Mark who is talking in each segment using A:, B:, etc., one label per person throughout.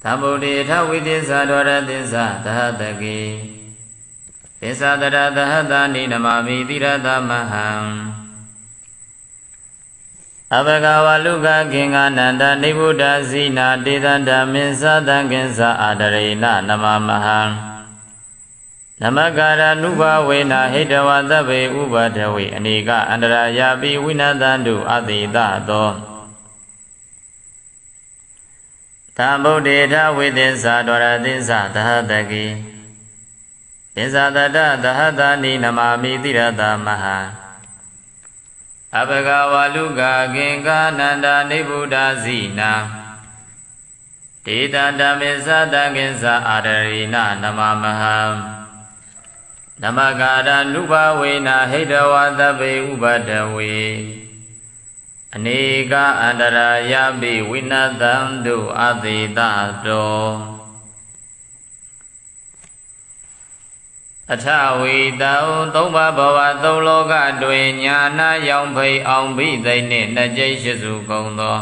A: Tham Bồ Đề Tha Vi Tiên Sa Dvara Tiên Sa Taha Taki Tiên Sa Tara Taha Tani Namami Tirata Maham Abhagava Luka Kinga Nanda Nibuddha Zina Tidanda Minsa Tankinsa Adarena Namamaham Namakara Nuba Vena Hitawa Tabe Ubadawi Anika Andara Yapi Winadandu Adita Do Tambo Deta Vidinsa Dvara Dinsa Tahataki Dinsa Tata Tahatani Namami Tirata Maha Abhagava Luka Kinga Nanda Nibuddha Zina Tidanda Minsa Tankinsa Adarena Namamaham Namakara Nuba Vena Hitawa Tabe Ubadawi Anika Andara Yabi Winadandu Aditato Athawi Tao Tauba Bava Tauloka Dwe Nyana Yang Pei Ong Bi Dai Ne Najai Shizu Kong Do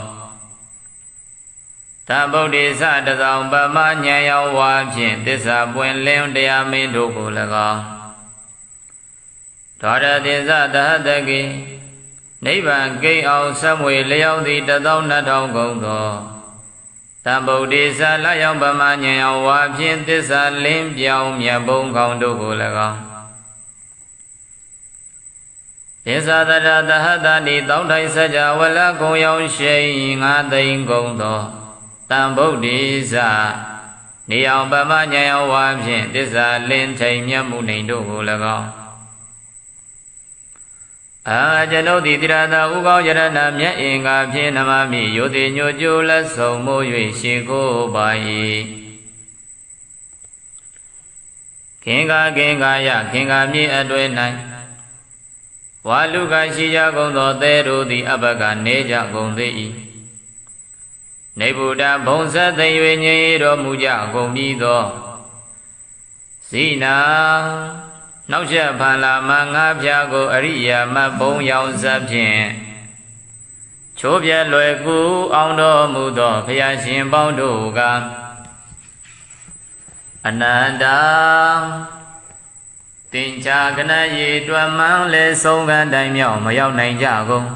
A: Tabodi Sa Tazong Bama Nyayao Wa Phin Tissa Puen Leon Dea Min Do Ko Lagong Dvara Dinsa Tahataki Nibbana Gay Ao Samwe Liao Di Tatong Natong Gong Do Tam Bồ Đề Sa La Yang Bama Nyayao Wa Phin Tissa Lim Piao Myat Bông Khong Do Ko Lagong Tissa Tara Tahatani Tong Thai Sajja Wala Kong Yang Shei Nga Taing Gong Do Tam Bồ Đề Sa Ni Yang Bama Nyayao Wa Phin Tissa Lim Thai Myat Mu Ning Do Ko Lagong Janoti Tirata Ukao Yarana Myat Inga Phin Namami Yoti Nyo Chu La Song Mo Yue Shiko Bai Kinga Ya Kinga Mi Adwe Nai Waluka Shija Gong Do Teru Di Abhaka Neja Gong Dei Nebuddha Bongsa Tei Yue Nye Do Muja Gong Mi Do Sinaနောက်ချက်ဖန်လာမှာငါးပြားကိုအရိယာမဘုံရောင်စဖြင့်ချိုးပြဲလွယ်ကူအောင်တော်မူသောဘုရားရှင်ပေါင်းတို့ကအနန္တတင်္ချာကနရေတွမ်းမှန်းလဲဆုံးခံတိုင်မြောက်မရောက်နိုင်ကြကုန်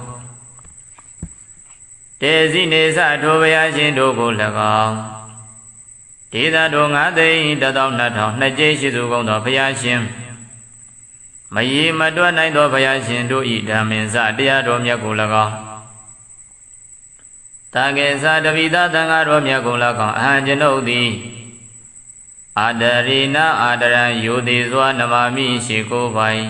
A: တေစီနေစထိုဘုရားရှင်တို့ကို၎င်းဒေသတို့၅သိန်း12000နှစ်ကျိရှိသူကုန်သောဘုရားရှင်မရေမတွက်နိုင်သောဘုရားရှင်တို့ဤဓမ္မင်္စတရားတော်မြတ်ကို၎င်းတာကေသတပိသသံဃာတော်မြတ်ကို၎င်းအဟံကျွန်ုပ်သည်အာဒရိနာအာဒရံယိုတိစွာနမမိရှိကိုပိုင်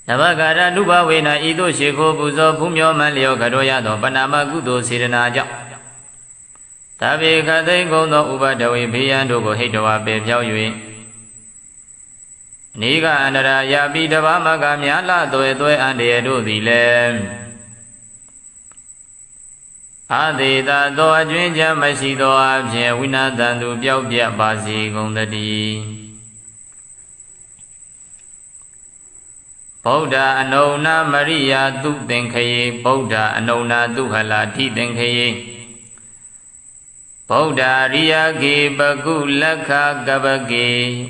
A: နဘဂရနုဘဝေနဤသို့ရှိကိုပူဇော်ဖူးမြော်မှန်လျောကတော်ရသောပဏာမကုသိုလ်စေတနာကြောင့်တပိခသိမ့်ကုန်သောဥပဒဝေဘေးရန်တို့ကိုဟိတဝါပေဖြောက်၍နေကအန္တရာယာပိတဘာမကများလာသွဲအန္တရာတို့သည်လည်းအာသေတာသောအကျွင်းချမ်းမရှိသောအဖြစ်ဝိနာတန်သူပျောက်ပြတ်ပါစေကုန်သတည်းဗုဒ္ဓအနုဏမရိယာသူသင်္ခယေဗုဒ္ဓအနုဏသူဟလာတိသင်္ခယေဗုဒ္ဓရိယကေပကုလက္ခကပကေ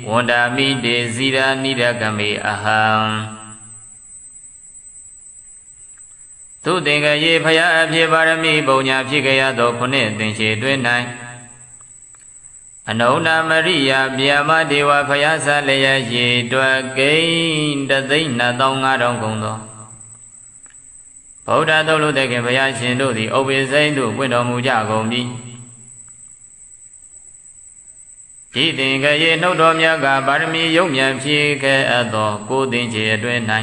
A: ဝန္ဒာမိတေဇိရာနိရကမေအဟံသူသင်္ကရေဖယားအဖြစ်ပါရမီပုံညာဖြစ်ကြရသောခုနှစ်သင်္ချေတွင်၌အနုဏမရိယဗျာမဒေဝဖယားဆလျက်ရေတွက်ကိန်းတသိန်း2500ကုန်သောဗုဒ္ဓသုတ်လို့တဲ့ခင်ဘုရားရှင်တို့သည်ဥပ္ပိစိန်သို့ပွင့်တော်မူကြကုန်ပြီဒီသင်္ကရေနှုတ်တော်မြတ်ကပါရမီယုံမြန်ဖြစ်ခဲ့အပ်သောကိုသင်္ချေအတွင်၌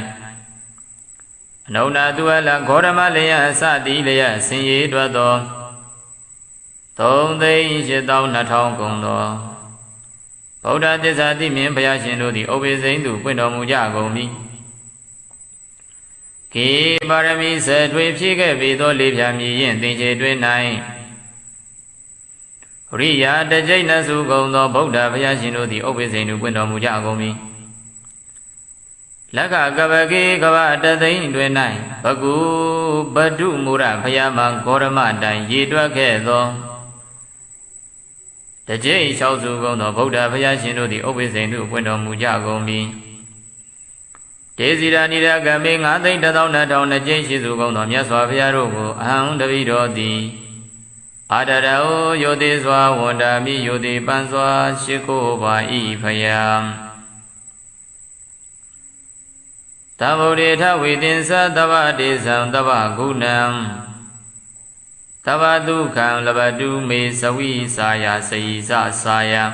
A: အနုဏသူအလဂေါရမလျက်အစတိလျက်ဆင်ရေတွက်သော3,820,000ကုန်သောဗုဒ္ဓသစ္စာတိမြင်ဘုရားရှင်တို့သည်ဥပ္ပိစိန်သို့ပွင့်တော်မူကြကုန်ပြီကေပါရမီဆယ်ထွေဖြစ်ခဲ့ပေသောလေးဖြာမြည်ရင်သင်္ချေတွင်၌ရိယာတကျိတ်နစုကုန်သောဗုဒ္ဓဘုရားရှင်တို့သည်ဥပ္ပိစိန်သို့ပွင့်တော်မူကြကုန်ပြီ Laka Kavaki Kava Tadain Dwenai, Bagu Badu Mura Payama Gorama Dan Yidwa Kedo. The J. Shauzu no Boda Payashino, the Obising to Window Mujago me. Desira Nida Gaming, I think that on the J. Shizugo no Yaswa Piarugo, and the Vido di. Adarao Yodeswa, Wanda mi Yodi Banswa, Shikova Ipayam. Tavodeta within Sadava Desam Dava Gunam Tavadukam Labadu Me Sawi Saya Saisa Saya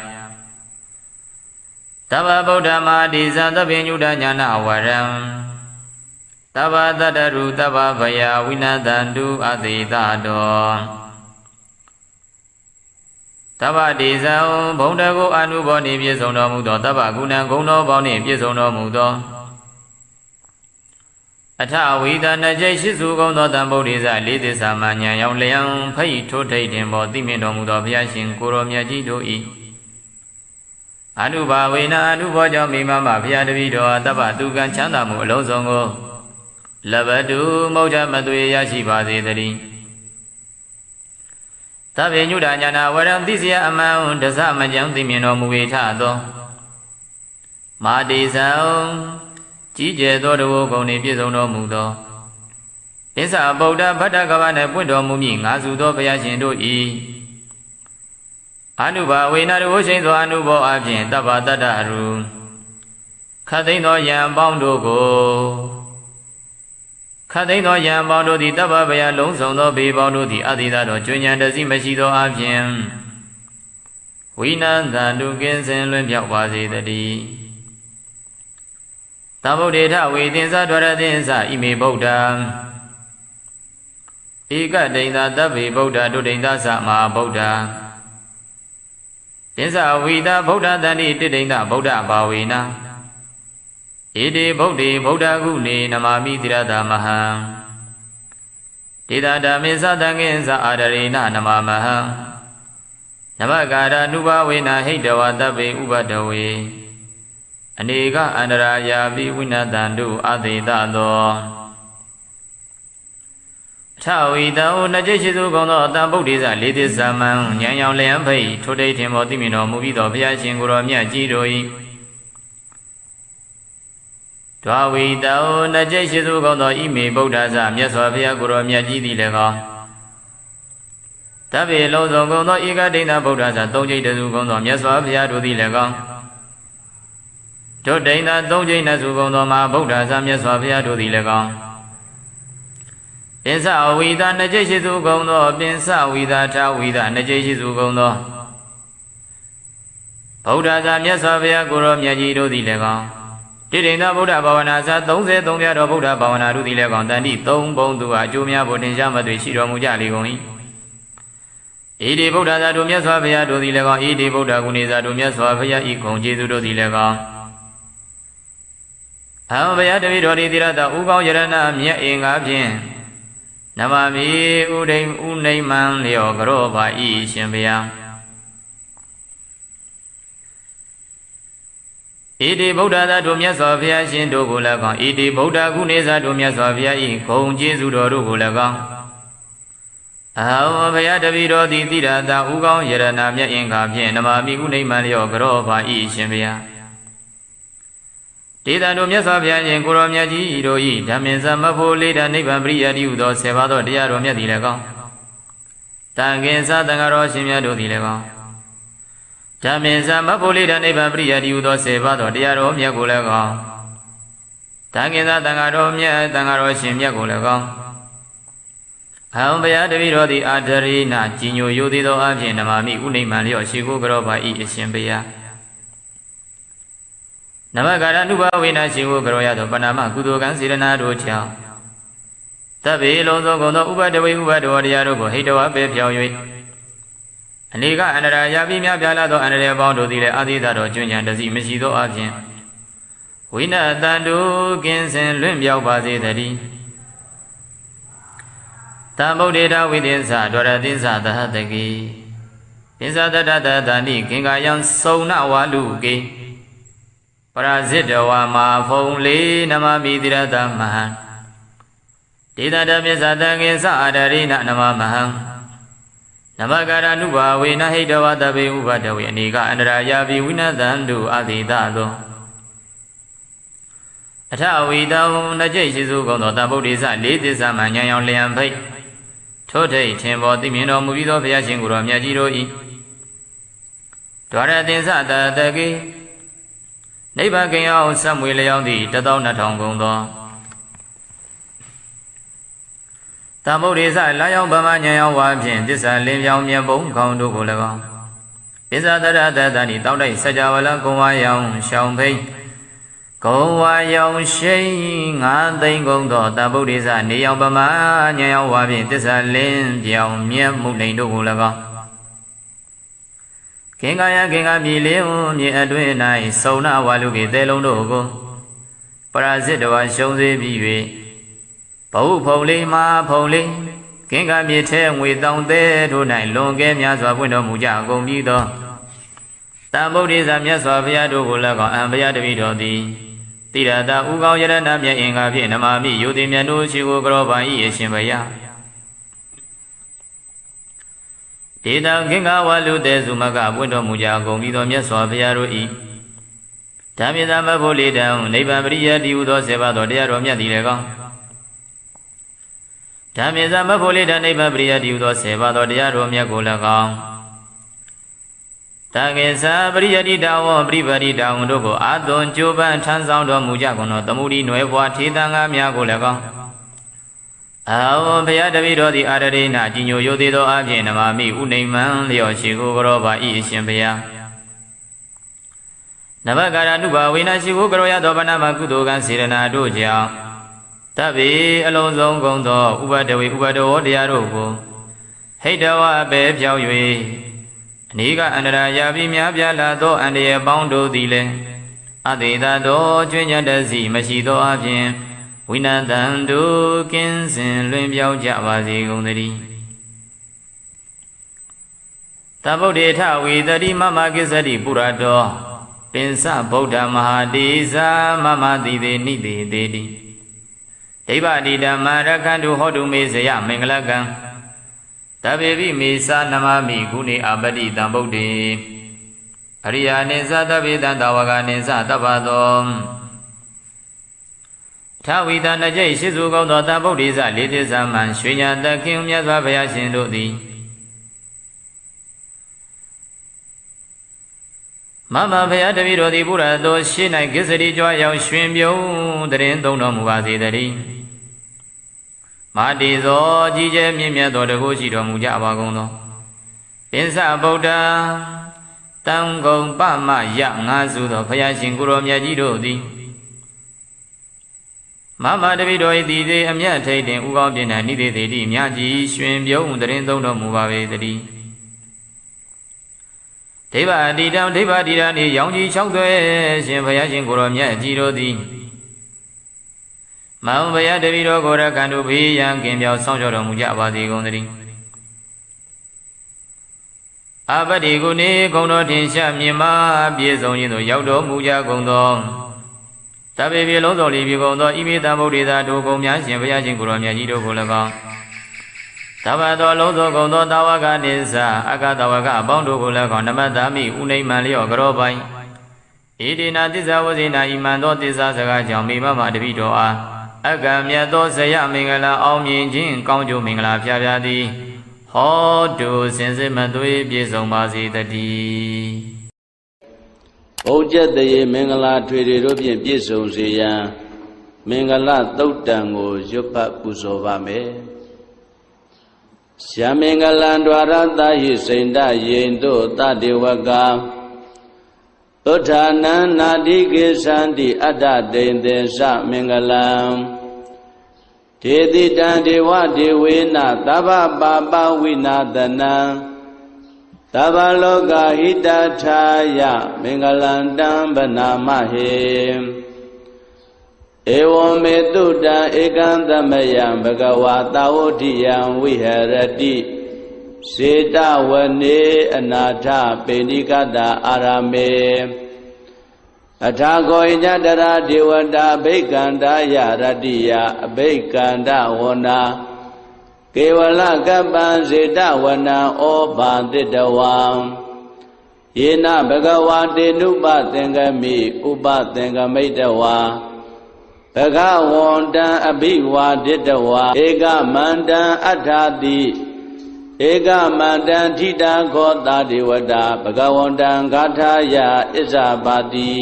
A: Tava Bodama Desa Tavinuda Yana Waram Tava Dadaru Tava Vaya Winadandu Adidado Tava Desa Bondago Anuboni Piesono Mudo Tava Gunan Gono Boni Piesono Mudo Ata Vida Najay Shizugo no Dambodiza Lady Samanya Yang Liang Pay to take him or Dimino Mudo Piashin Kuro Miyajido E. Anuba Wina Anuboja Mimama Piadavido Tava Dugan Chandamu Lozongo Lavadu Moja Madui Yashiba Zedri Tavi Nudanyana Waram Dizia Amount the Samajam Dimino Muitado Madisa Jije Dodo Goni Pizono Mudo. Isa Boda Patagavana Pundo Mumi, Azudo Payashindo E. Anuba, we not washing the Anubo Abjin, Taba Dadaru. Kadino Yam Bondo go. Kadino Yam Bondo di Taba Baya Lonson no Be Bondo di Adidado, Junior the Zimashido Abjin. We none than Dugins and Lumpia was the Tabodeta within Sadwaradinsa, Ime Boda Ika Denda Davi Boda, Dudenda Sama Boda Densa Vida Boda Dani Didenda Boda Bawina Ede Bodi Boda Guni Namami Tirada Maha Dida Damisa Dangensa Adarina Namamaha Namagara Nuba Wina Hidawa Davi Ubadawe Aniga Andaraya Viwinadandu Adidado Tawida Najeshizu Gono Tambodiza Lady Saman Yang Lampai Today Timotimino Movido Piashinguro Miajiroi Tawida Najeshizu Gono Ime Bodaza Miaswapia Guro Miajidi Lega Tabi Lozo Gono Iga Dina Bodaza Toji Gono Miaswapia Dudi Lega Jodena Dojina Zugono Ma Boda Zamia Swavia do the Legon. Pinsa Vida Najeshi Zugono, Pinsa Vida Tawida Najeshi Zugono. Boda Zamia Swavia Guru Miajido the Legon. Didina Boda Bavanaza, don't say don't get a Boda Bavana do the Legon, than the Tom Bone to a Jumia Botinjama de Shiro Mujali going. Edi Boda Dumia Swavia do the Legon, Edi Boda Guniza Dumia Swavia Econ Jesu do the Legon. Avaya Davidori Dirada Ugo Yarana Mia Ingabin Namami Uday Unayman Leo Groba E. Shimbia Edi Boda Dumia Sofia Shindo Gulagon, Edi Boda Guneza Dumia Sofia E. Kong Jesu Doru Gulagon Avaya Davidori Dirada Ugo Yarana Mia Ingabin Namami Unayman Leo Groba E. Shimbia Dida no Miasavia and Goromiaji, Roi, Daminza Mapo, Leda Nivan Bria, Udo, Sevado, Diaromia di Legon. Tangenza, Tangaro, Shimia do di Legon. Daminza Mapo, Leda Nivan Bria, Udo, Sevado, Diaromia Gulegon. Tangenza, Tangaromia, Tangaro, Shimia Gulegon. Hambaya de Viro di Adarina, Gino Yudido Abin, Namami, Unimanio, Shigo Groba, E. Shimbia. Namagara Nuba Wina Shivu Groyado Panama Kudugan Sirana Rocha Tabi Lozo Gono Uba de Uba de Wadiarogo Hidoa Bepiawi Aniga Anara Yabimia Bialado and Rebondo di Adidado Junior the Zimisido Abin Wina Dandu Ginsen Lumbia Bazi Daddy Tambo data within Sadora Dinsa the Hatagi Dinsa the Dada Dani Kingayan Sona Walugi ပရာဇိတဝါမာဖုံလေးနမမိတိရတမဟံဒေသတပစ္ဆတကေသအာဒရိနနမမဟံနမကာရနုဘာဝေနဟိတဝတပေဥပဒဝေအနေကအန္တရာယာပိဝိနသံတုအတိတသောအထဝီတံနှကျိတ်ရှိစုကုန်သောတဗုဒ္ဓိစလေးသစ္စာမှဉာဏ်ရောက်လျံဖိတ်ထို့ထိတ်ထင်ပေါ်သိမြင်တော်မူပြီးသောဘုရားရှင်ကိုယ်တော်မြတ်ကြီးတို့၏ဒွါရသင်္စတတကေနိဗ္ဗာန်ကင်အောင်ဆက်မွေလျောင်းသည့်12000ကုန်သောတဗုဒ္ဓိစလာရောက်ဗမာဉာဏ်ရောက်ဝါဖြင့်သစ္စာလင်းပြောင်းမြတ်ဘုံခေါင်းတို့ကို၎င်းပစ္ဆတရတတဏိတောက်တိုက်စัจ java လကုံဝါရောင်ရှောင်းဖိတ်ကုံဝါရောင်ရှိန်9သိန်းကုန်သောတဗုဒ္ဓိစနေရောက်ဗမာဉာဏ်ရောက်ဝါဖြင့်သစ္စာလင်းပြောင်းမြတ်မှုလိန်တို့ကို၎င်းခင်ကာယခင်ကာမြေလင်းမြေအတွင်း၌စုံနာဝါလူကေသဲလုံးတို့ကိုပရာဇိတဝါရှုံးစေပြီး၍ဘဝဖုံလေးမာဖုံလေးခင်ကာမြေထဲငွေတောင်းသေးတို့၌လွန်ကဲများစွာပွင့်တော်မူကြကုန်ပြီးသောတံဗုဒ္ဓိစမြတ်စွာဘုရားတို့ကို၎င်းအံဘုရားတပည့်တော်သည်တိရတာဥကောင်းယရဏမြတ်အင်္ဂါဖြင့်နမမိယုတိမြတ်တို့ရှိကိုကြောပါ၏အရှင်ဘုရားဒေတံခင်္ဃဝါလူတေစုမကပွင့်တော်မူကြကုန်ပြီးသောမြတ်စွာဘုရားတို့၏ဓမ္မေသမဖို့လေတံနိဗ္ဗာန်ပရိယတိဟုသောဆေပါသောတရားတော်မြတ်သည်လည်းကောင်းဓမ္မေသမဖို့လေတံနိဗ္ဗာန်ပရိယတိဟုသောဆေပါသောတရားတော်မြတ်ကိုလည်းကောင်းတကေသပရိယတိတဝပရိပတိတဝတို့ကိုအာသွန်ကြိုးပမ်းထမ်းဆောင်တော်မူကြကုန်သောသမုဒိနွယ်ဘွားထေသံဃာများကိုလည်းကောင်းအာဝဘုရားတပည့်တော်သည်အာရဒိနာကြီးညိုရိုသေးသောအပြင်နမမိဥနိမ္မံလျော်ရှိကိုကြောပါ၏အရှင်ဘုရားနဗကာရနုဘာဝေနရှိကိုကြောရသောဗနာမကုသိုလ်ကံစေရနာတို့ကြောင့်တဗ္ဗေအလုံးစုံကုန်သောဥပဒဝေဥပဒဝောတရားတို့ကိုဟိတဝအပေဖြောက်၍အနိကအန္တရာယာပြီးများပြားလာသောအန္တရာယ်ပေါင်းတို့သည်လည်းအတေသာသောကျွင်းညတစီမရှိသောအပြင်ဝိနတံတို့ကင်းစင်လွင်ပြောင်းကြပါစေကုန်သတည်းတဗုဒ္ဓေထဝီတတိမမကိစ္စတိပုရတောပင်စဗုဒ္ဓမဟာတိဇာမမတိတေနိတေတေတိဒိဗ္ဗတိဓမ္မရခန္တုဟောတုမေဇယမင်္ဂလကံတဗေပိမေသာနမမိဂုဏေအပတိတံဗုဒ္ဓေအရိယာနိသတဗေတံတဝကနိသတဗ္ဗသောထဝီတနကြိတ်ရှိစုကောင်းသောတံဗုဒ္ဓိစလေးသစ္စာမှန်ရွှေညာတခင်မြတ်စွာဘုရားရှင်တို့သည်မမဘုရားတပည့်တော်သည်ဘုရားတော်ရှေ့၌ကိစ္စတိကြွရောက်ရွှင်ပြုံးတရင်သုံးတော်မူပါစေတည်းမာတိသောကြီးကျယ်မြင့်မြတ်သောတကုရှိတော်မူကြပါကုန်သောပင်စဗုဒ္ဓတံဂုံပမယငါစုသောဘုရားရှင်ကိုယ်တော်မြတ်ကြီးတို့သည်မမတပိတော်၏တည်သေးအမြတ်ထိတ်တင်ဥကောင်းပြင်း၌နိသေသေးတိမြတ်ကြီးရွှင်ပြုံးတရင်သုံးတော်မူပါပေတည်းဒိဗ္ဗအတိတံဒိဗ္ဗတိရာနှင့်ရောင်ကြီး၆သွဲရှင်ဘုရားရှင်ကိုယ်တော်မြတ်ကြီးတို့သည်မောင်ဘုရားတပိတော်ကိုရကံတို့ဘေးရန်ကင်းပြောင်းဆောင်ကြတော်မူကြပါစေကုန်သတည်းအပတိကုနေဂုံတော်ထင်ရှားမြင်မာပြည့်စုံခြင်းသို့ရောက်တော်မူကြကုန်သောတဗ္ဗေပြေလုံးစုံလီပြေကုန်သောဣမိတံဗုဒ္ဓေသာတို့ကုန်များရှင်ဘုရားရှင်ကိုယ်တော်မြတ်ကြီးတို့ကို၎င်းတဗ္ဗသောလုံးစုံကုန်သောတာဝကနိစ္စအကတဝကအပေါင်းတို့ကို၎င်းနမတ္တမိဥနိမ္မံလျော့ကြောပိုင်ဣတိနာသစ္စာဝဇိနာဣမံသောသစ္စာစကားကြောင့်မိမမတပိတော်အားအကမြတ်သောဇယမင်္ဂလာအောင်မြင်ခြင်းကောင်းကျိုးမင်္ဂလာဖျားဖျားသည်ဟောတုစင်စစ်မသွေးပြည့်စုံပါစေတည်း
B: ဘုရားတရေမင်္ဂလာထွေတွေတို့ဖြင့်ပြည့်စုံစေရန်မင်္ဂလာသုတ်တံကိုရွတ်ဖတ်ပူဇော်ပါမယ်ရှမင်္ဂလံဒွါရတာဟိစိန္ဒယိန်တို့တတေဝကသုဋ္ဌာနံနာတိကေသန္တိအတ္တတိန်သေသမင်္ဂလံဒေတိတံဒေဝဒေဝေနသဗ္ဗပါပဝိနာသနံသဗ္ဗလောကဟိတထာယမင်္ဂလံတံဗနာမဟေဧဝံမေတုတံဧကံသမယံဘဂဝါတာဝတိယံဝိဟရတိစေတဝနေအနာထပေဏိကတာအာရမေ အထာကောညတရာဒေဝတာအဘိကန္တာယရတ္တိယအဘိကန္တဝနာကေဝလကပ္ပံစေတဝနံဩဘာတိတဝံယေနဘဂဝါတေနုပသင်္ကမိဥပသင်္ကမိတဝါဘဂဝန္တံအဘိဝါဒိတဝါဧကမန္တံအဋ္ဌာတိဧကမန္တံထိတာခောတာဒေဝတာဘဂဝန္တံဂါထာယဣဇာပါတိ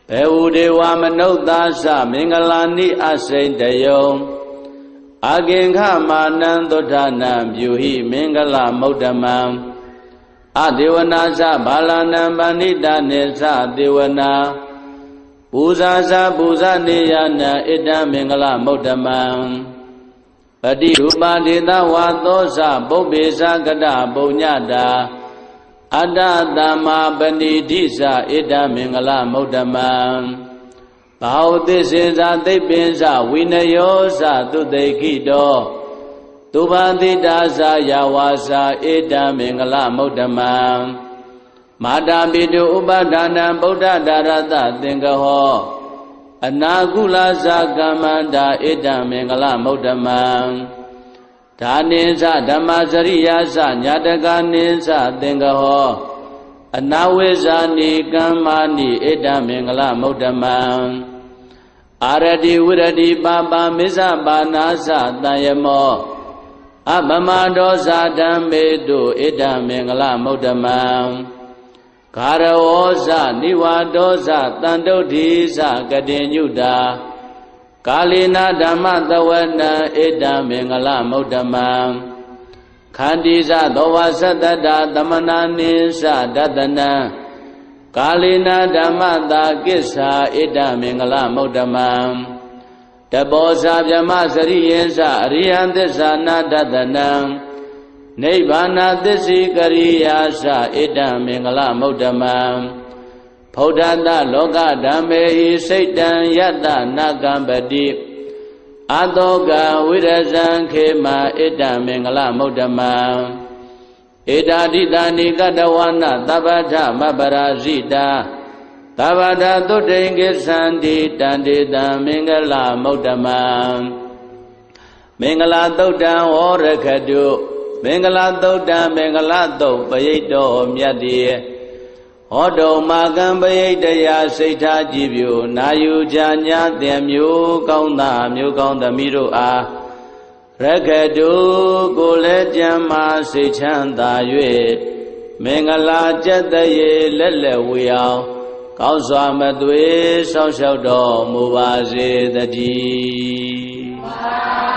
B: ဘေဝဒေဝမနုဿာသမင်္ဂလာနိအစိတယုံအာကင်္ခမာနံသုဒ္ဓနာပြုဟိမင်္ဂလမௌဒ္ဓမံအဒေဝနာသဘာလနံပဏိတနေသဒေဝနာပူဇာသပူဇာနေယနာဣတံမင်္ဂလမௌဒ္ဓမံပတိရူပဒေသဝါသောသပုပ္ပေသကတပုညတာအတ္တသမ္မာပဏိတိသဣတံမင်္ဂလမௌဒ္ဓမံဘာဝသစ္စေသာသိပ္ပင်္စဝိနယောသသုတေခိတောသူဘာတိတာသာယဝါစာဧတံမင်္ဂလမௌဒ္ဓမံမာတာပိတုဥပဒါနံဗုဒ္ဓဒါရတသင်္ကဟောအနာကုလသကမ္မန္တာဧတံမင်္ဂလမௌဒ္ဓမံဒါနိသဓမ္မစရိယာသညာတကနိသသင်္ကဟောအနာဝိဇာနိကမ္မာနိဧတံမင်္ဂလမௌဒ္ဓမံအာရတိဝရတိပါပမစ္ဆပါနာသတံယမောအပမဒောဇာဓမ္မေတုဣဒံမင်္ဂလမௌဒ္ဓမံဂါရဝောဇနိဝါဒောဇတန္တုဋ္ဌိဇကတိညုတာကာလိနာဓမ္မသဝနံဣဒံမင်္ဂလမௌဒ္ဓမံခန္တိဇသောဝသတ္တတာသမနာနိသဒတနံကာလိနာဓမ္မတာကိစ္ဆာဣဒံမင်္ဂလမௌဒ္ဓမံတဘောဇာဗျမစရိယေသအရိယသစ္စာနာဒတနံနိဗ္ဗာနသစ္စိကရိယာသဣဒံမင်္ဂလမௌဒ္ဓမံဖௌဒ္ဓတလောကဓမ္မေဟိစိတ်တံယတ္တနာကံပတိအတောကဝိရဇံခေမဣဒံမင်္ဂလမௌဒ္ဓမံဧတာတိတာနိကတဝနာသဗ္ဗထမပရာဇိတာသဗ္ဗထသုတ္တိံကိသန္တိတန္တိတံမင်္ဂလမௌဒ္ဓမံမင်္ဂလသုတ်တံဝရခတုမင်္ဂလသုတ်တံမင်္ဂလသုတ်ပယိတ္တောမြတ်တိဟောတုံမာကံပယိတ္တရာစိတ်ထားကြည်ပြုနာယူကြညာသင်မျိုးကောင်းသားမျိုးကောင်းသမီးတို့အားရခတုကိုလည်းကြံမာစိတ်ချမ်းသာ၍မင်္ဂလာကျက်တရေလက်လက်ဝေအောင်ကောင်းစွာမသွေးဆောက်ရှောက်တော်မူပါစေတည်း